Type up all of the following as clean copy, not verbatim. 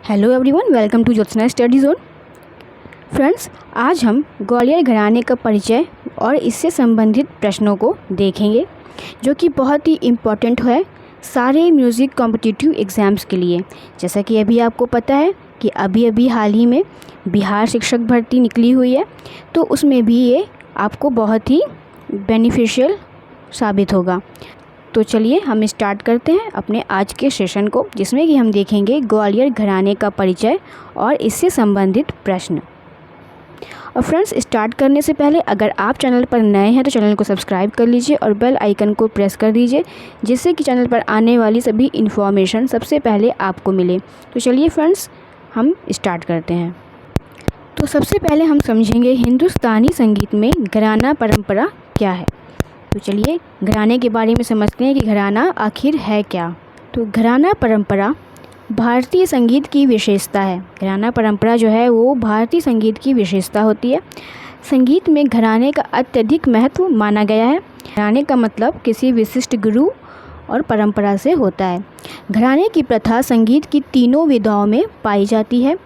Hello everyone, welcome to Jyotsna study zone. Friends, आज हम ग्वालियर घराने का परिचय और इससे संबंधित प्रश्नों को देखेंगे जो कि बहुत ही इम्पॉर्टेंट है सारे म्यूज़िक कॉम्पिटिटिव एग्ज़ाम्स के लिए। जैसा कि अभी आपको पता है कि अभी हाल ही में बिहार शिक्षक भर्ती निकली हुई है, तो उसमें भी ये आपको बहुत ही बेनिफिशियल साबित होगा। तो चलिए हम स्टार्ट करते हैं अपने आज के सेशन को, जिसमें कि हम देखेंगे ग्वालियर घराने का परिचय और इससे संबंधित प्रश्न। और फ्रेंड्स, स्टार्ट करने से पहले अगर आप चैनल पर नए हैं तो चैनल को सब्सक्राइब कर लीजिए और बेल आइकन को प्रेस कर दीजिए, जिससे कि चैनल पर आने वाली सभी इन्फॉर्मेशन सबसे पहले आपको मिले। तो चलिए फ्रेंड्स, हम स्टार्ट करते हैं। तो सबसे पहले हम समझेंगे हिंदुस्तानी संगीत में घराना परंपरा क्या है। तो चलिए घराने के बारे में समझते हैं कि घराना आखिर है क्या। तो घराना परंपरा भारतीय संगीत की विशेषता है। घराना परंपरा जो है वो भारतीय संगीत की विशेषता होती है। संगीत में घराने का अत्यधिक महत्व माना गया है। घराने का मतलब किसी विशिष्ट गुरु और परंपरा से होता है। घराने की प्रथा संगीत की तीनों विधाओं में पाई जाती है।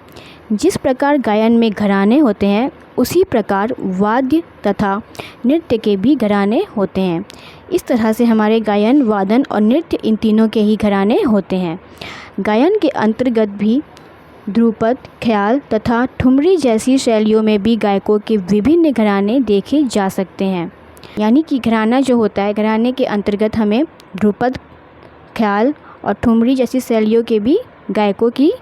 जिस प्रकार गायन में घराने होते हैं, उसी प्रकार वाद्य तथा नृत्य के भी घराने होते हैं। इस तरह से हमारे गायन, वादन और नृत्य इन तीनों के ही घराने होते हैं। गायन के अंतर्गत भी ध्रुपद, ख्याल तथा ठुमरी जैसी शैलियों में भी गायकों के विभिन्न घराने देखे जा सकते हैं। यानी कि घराना जो होता है, घराने के अंतर्गत हमें ध्रुपद, ख्याल और ठुमरी जैसी शैलियों के भी गायकों की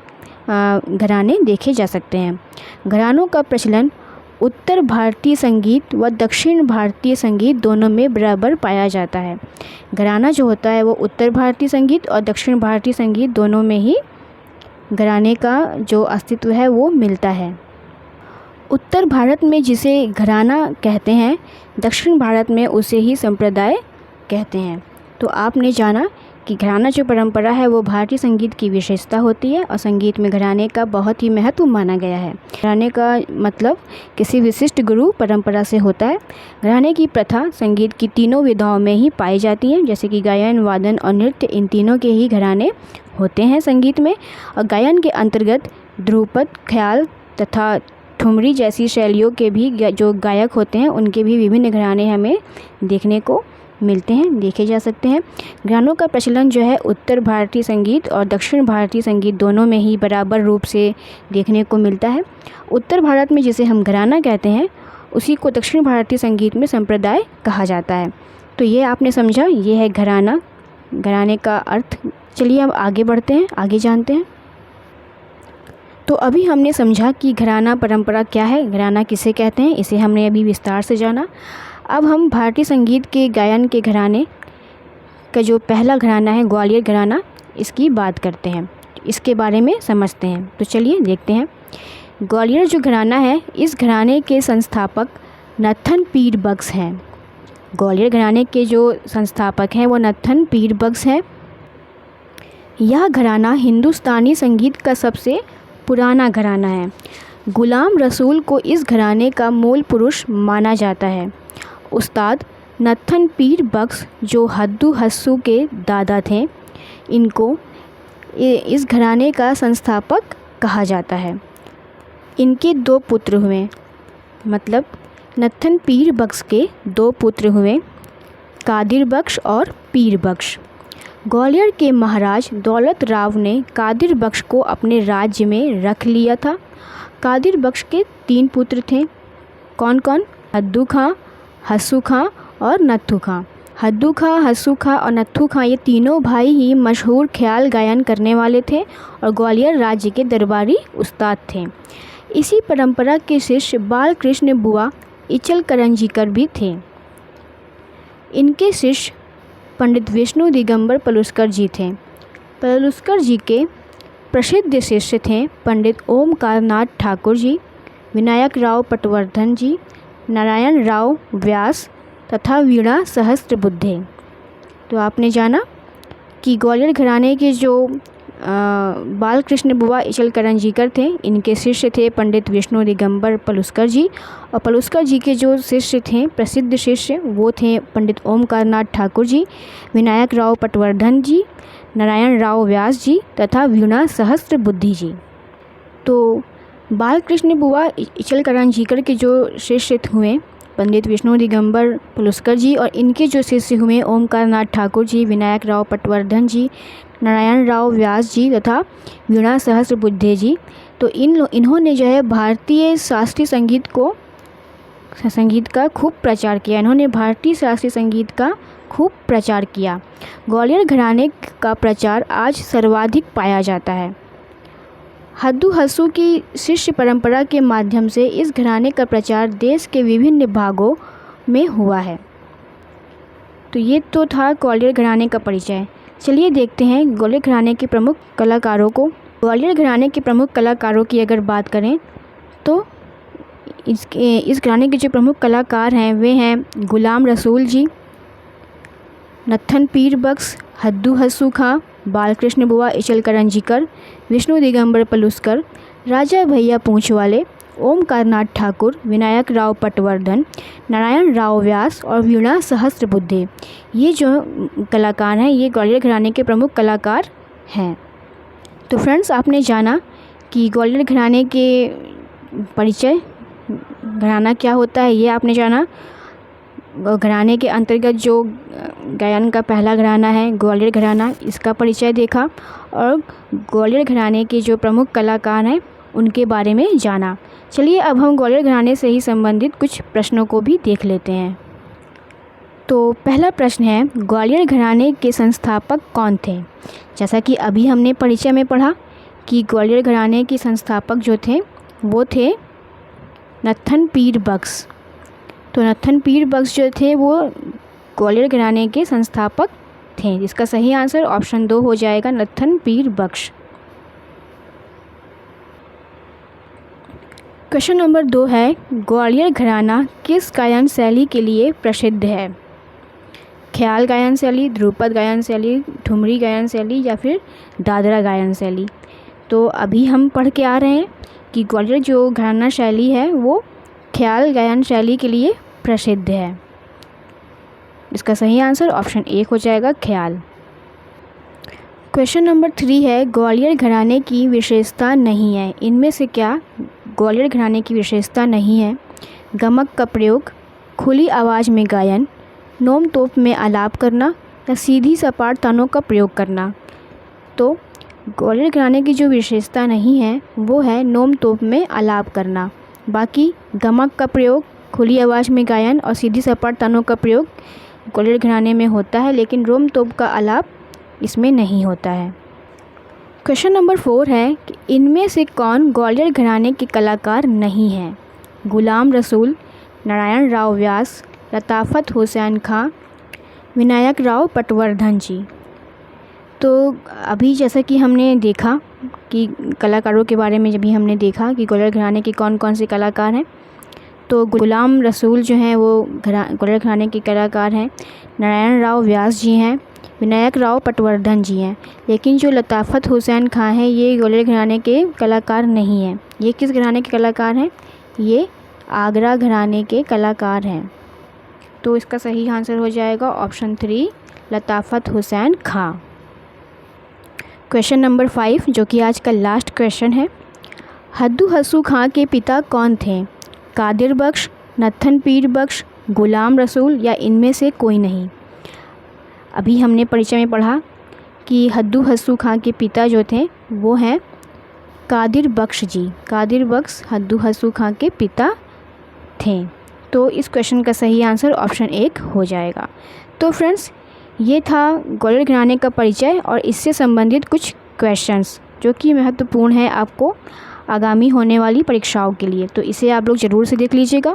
घराने देखे जा सकते हैं। घरानों का प्रचलन उत्तर भारतीय संगीत व दक्षिण भारतीय संगीत दोनों में बराबर पाया जाता है। घराना जो होता है वो उत्तर भारतीय संगीत और दक्षिण भारतीय संगीत दोनों में ही घराने का जो अस्तित्व है वो मिलता है। उत्तर भारत में जिसे घराना कहते हैं, दक्षिण भारत में उसे ही संप्रदाय कहते हैं। तो आपने जाना कि घराना जो परंपरा है वो भारतीय संगीत की विशेषता होती है और संगीत में घराने का बहुत ही महत्व माना गया है। घराने का मतलब किसी विशिष्ट गुरु परंपरा से होता है। घराने की प्रथा संगीत की तीनों विधाओं में ही पाई जाती हैं, जैसे कि गायन, वादन और नृत्य इन तीनों के ही घराने होते हैं संगीत में। और गायन के अंतर्गत ध्रुपद, ख्याल तथा ठुमरी जैसी शैलियों के भी जो गायक होते हैं उनके भी विभिन्न घराने हमें देखने को मिलते हैं, देखे जा सकते हैं। घरानों का प्रचलन जो है उत्तर भारतीय संगीत और दक्षिण भारतीय संगीत दोनों में ही बराबर रूप से देखने को मिलता है। उत्तर भारत में जिसे हम घराना कहते हैं, उसी को दक्षिण भारतीय संगीत में संप्रदाय कहा जाता है। तो ये आपने समझा, ये है घराना, घराने का अर्थ। चलिए अब आगे बढ़ते हैं, आगे जानते हैं। तो अभी हमने समझा कि घराना परंपरा क्या है, घराना किसे कहते हैं, इसे हमने अभी विस्तार से जाना। अब हम भारतीय संगीत के गायन के घराने का जो पहला घराना है ग्वालियर घराना, इसकी बात करते हैं, इसके बारे में समझते हैं। तो चलिए देखते हैं। ग्वालियर जो घराना है, इस घराने के संस्थापक नत्थन पीर बख्श हैं। ग्वालियर घराने के जो संस्थापक हैं वो नत्थन पीर बख्श हैं। यह घराना हिंदुस्तानी संगीत का सबसे पुराना घराना है। गुलाम रसूल को इस घराने का मूल पुरुष माना जाता है। उस्ताद नत्थन पीर बख्श जो हद्दू हस्सू के दादा थे, इनको इस घराने का संस्थापक कहा जाता है। इनके दो पुत्र हुए, मतलब नत्थन पीर बख्श के दो पुत्र हुए, कादिर बख्श और पीर बख्श। ग्वालियर के महाराज दौलत राव ने कादिर बख्श को अपने राज्य में रख लिया था। कादिर बख्श के 3 पुत्र थे। कौन कौन? हद्दू खां, हस्सू खां और नत्थू खां। हद्दू खां, हस्सू खां और नत्थू खां ये तीनों भाई ही मशहूर ख्याल गायन करने वाले थे और ग्वालियर राज्य के दरबारी उस्ताद थे। इसी परंपरा के शिष्य बालकृष्ण बुआ इचल करंजीकर भी थे। इनके शिष्य पंडित विष्णु दिगंबर पलुस्कर जी थे। पलुस्कर जी के प्रसिद्ध शिष्य थे पंडित ओमकार नाथ ठाकुर जी, विनायक राव पटवर्धन जी, नारायण राव व्यास तथा वीणा सहस्त्रबुद्धे। तो आपने जाना कि ग्वालियर घराने के जो बालकृष्ण बुआ इचल करंजीकर थे, इनके शिष्य थे पंडित विष्णु दिगंबर पलुस्कर जी, और पलुस्कर जी के जो शिष्य थे, प्रसिद्ध शिष्य, वो थे पंडित ओमकार नाथ ठाकुर जी, विनायक राव पटवर्धन जी, नारायण राव व्यास जी तथा वीणा सहस्त्रबुद्धि जी। तो बालकृष्ण बुआ इचलकरंजीकर के जो शिष्य हुए पंडित विष्णु दिगंबर पलुस्कर जी, और इनके जो शिष्य हुए ओमकार नाथ ठाकुर जी, विनायक राव पटवर्धन जी, नारायण राव व्यास जी तथा वीणा सहस्त्रबुद्धे जी। तो इन्होंने जो है भारतीय शास्त्रीय संगीत का खूब प्रचार किया। इन्होंने भारतीय शास्त्रीय संगीत का खूब प्रचार किया। ग्वालियर घराने का प्रचार आज सर्वाधिक पाया जाता है। हद्दू हस्सू की शिष्य परंपरा के माध्यम से इस घराने का प्रचार देश के विभिन्न भागों में हुआ है। तो ये तो था ग्वालियर घराने का परिचय। चलिए देखते हैं ग्वालियर घराने के प्रमुख कलाकारों को। ग्वालियर घराने के प्रमुख कलाकारों की अगर बात करें तो इस घराने के जो प्रमुख कलाकार हैं वे हैं गुलाम रसूल जी, नत्थन पीर बख्श, हद्दू हस्सू खां, बालकृष्ण बुआ इचलकरंजीकर, विष्णु दिगंबर पलुस्कर, राजा भैया पूंछ वाले, ओमकार नाथ ठाकुर, विनायक राव पटवर्धन, नारायण राव व्यास और वीणा सहस्त्रबुद्धे। ये जो कलाकार हैं ये ग्वालियर घराने के प्रमुख कलाकार हैं। तो फ्रेंड्स, आपने जाना कि ग्वालियर घराने के परिचय, घराना क्या होता है ये आपने जाना। घराने के अंतर्गत जो गायन का पहला घराना है ग्वालियर घराना, इसका परिचय देखा, और ग्वालियर घराने के जो प्रमुख कलाकार हैं उनके बारे में जाना। चलिए अब हम ग्वालियर घराने से ही संबंधित कुछ प्रश्नों को भी देख लेते हैं। तो पहला प्रश्न है, ग्वालियर घराने के संस्थापक कौन थे? जैसा कि अभी हमने परिचय में पढ़ा कि ग्वालियर घराने के संस्थापक जो थे वो थे नत्थन पीर बख्श। तो नत्थन पीर बख्श जो थे वो ग्वालियर घराने के संस्थापक थे। इसका सही आंसर ऑप्शन 2 हो जाएगा, नत्थन पीर बख्श। क्वेश्चन नंबर 2 है, ग्वालियर घराना किस गायन शैली के लिए प्रसिद्ध है? ख्याल गायन शैली, ध्रुपद गायन शैली, ठुमरी गायन शैली या फिर दादरा गायन शैली? तो अभी हम पढ़ के आ रहे हैं कि ग्वालियर जो घराना शैली है वो ख्याल गायन शैली के लिए प्रसिद्ध है। इसका सही आंसर ऑप्शन 1 हो जाएगा, ख्याल। क्वेश्चन नंबर 3 है, ग्वालियर घराने की विशेषता नहीं है। इनमें से क्या ग्वालियर घराने की विशेषता नहीं है? गमक का प्रयोग, खुली आवाज़ में गायन, नोम तोप में आलाप करना या सीधी सपाट तानों का प्रयोग करना? तो ग्वालियर घराने की जो विशेषता नहीं है वो है नोम तोप में आलाप करना। बाकी गमक का प्रयोग, खुली आवाज़ में गायन और सीधी सपाट तानों का प्रयोग ग्वालियर घराने में होता है, लेकिन रोम तोप का आलाप इसमें नहीं होता है। क्वेश्चन नंबर 4 है कि इनमें से कौन ग्वालियर घराने के कलाकार नहीं हैं? गुलाम रसूल, नारायण राव व्यास, लताफ़त हुसैन खां, विनायक राव पटवर्धन जी। तो अभी जैसा कि हमने देखा कि कलाकारों के बारे में जब भी हमने देखा कि ग्वालियर घराने के कौन कौन से कलाकार हैं, तो गुलाम रसूल जो हैं वो ग्वालियर घराने के कलाकार हैं, नारायण राव व्यास जी हैं, विनायक राव पटवर्धन जी हैं। लेकिन जो लताफ़त हुसैन खां हैं ये ग्वालियर घराने के कलाकार नहीं हैं। ये किस घराने के कलाकार हैं? ये आगरा घराने के कलाकार हैं। तो इसका सही आंसर हो जाएगा ऑप्शन 3, लताफ़त हुसैन खां। क्वेश्चन नंबर 5 जो कि आज का लास्ट क्वेश्चन है, हद्दू हस्सू खां के पिता कौन थे? कादिर बख्श, नत्थन पीर बख्श, गुलाम रसूल या इनमें से कोई नहीं? अभी हमने परिचय में पढ़ा कि हद्दू हस्सू खां के पिता जो थे वो हैं कादिर बख्श जी। कादिर बख्श हद्दू हस्सू खां के पिता थे। तो इस क्वेश्चन का सही आंसर ऑप्शन 1 हो जाएगा। तो फ्रेंड्स, ये था ग्वालियर घराने का परिचय और इससे संबंधित कुछ क्वेश्चंस जो कि महत्वपूर्ण है आपको आगामी होने वाली परीक्षाओं के लिए। तो इसे आप लोग ज़रूर से देख लीजिएगा,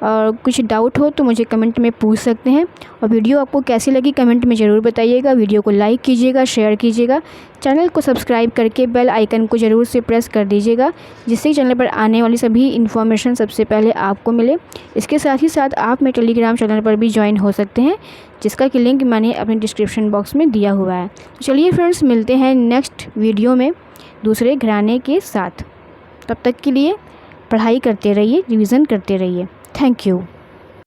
और कुछ डाउट हो तो मुझे कमेंट में पूछ सकते हैं। और वीडियो आपको कैसी लगी कमेंट में ज़रूर बताइएगा। वीडियो को लाइक कीजिएगा, शेयर कीजिएगा, चैनल को सब्सक्राइब करके बेल आइकन को ज़रूर से प्रेस कर दीजिएगा, जिससे चैनल पर आने वाली सभी इन्फॉर्मेशन सबसे पहले आपको मिले। इसके साथ ही साथ आप मेरे टेलीग्राम चैनल पर भी ज्वाइन हो सकते हैं, जिसका कि लिंक मैंने अपने डिस्क्रिप्शन बॉक्स में दिया हुआ है। चलिए फ्रेंड्स, मिलते हैं नेक्स्ट वीडियो में दूसरे घराने के साथ। तब तक के लिए पढ़ाई करते रहिए, रिवीजन करते रहिए। Thank you.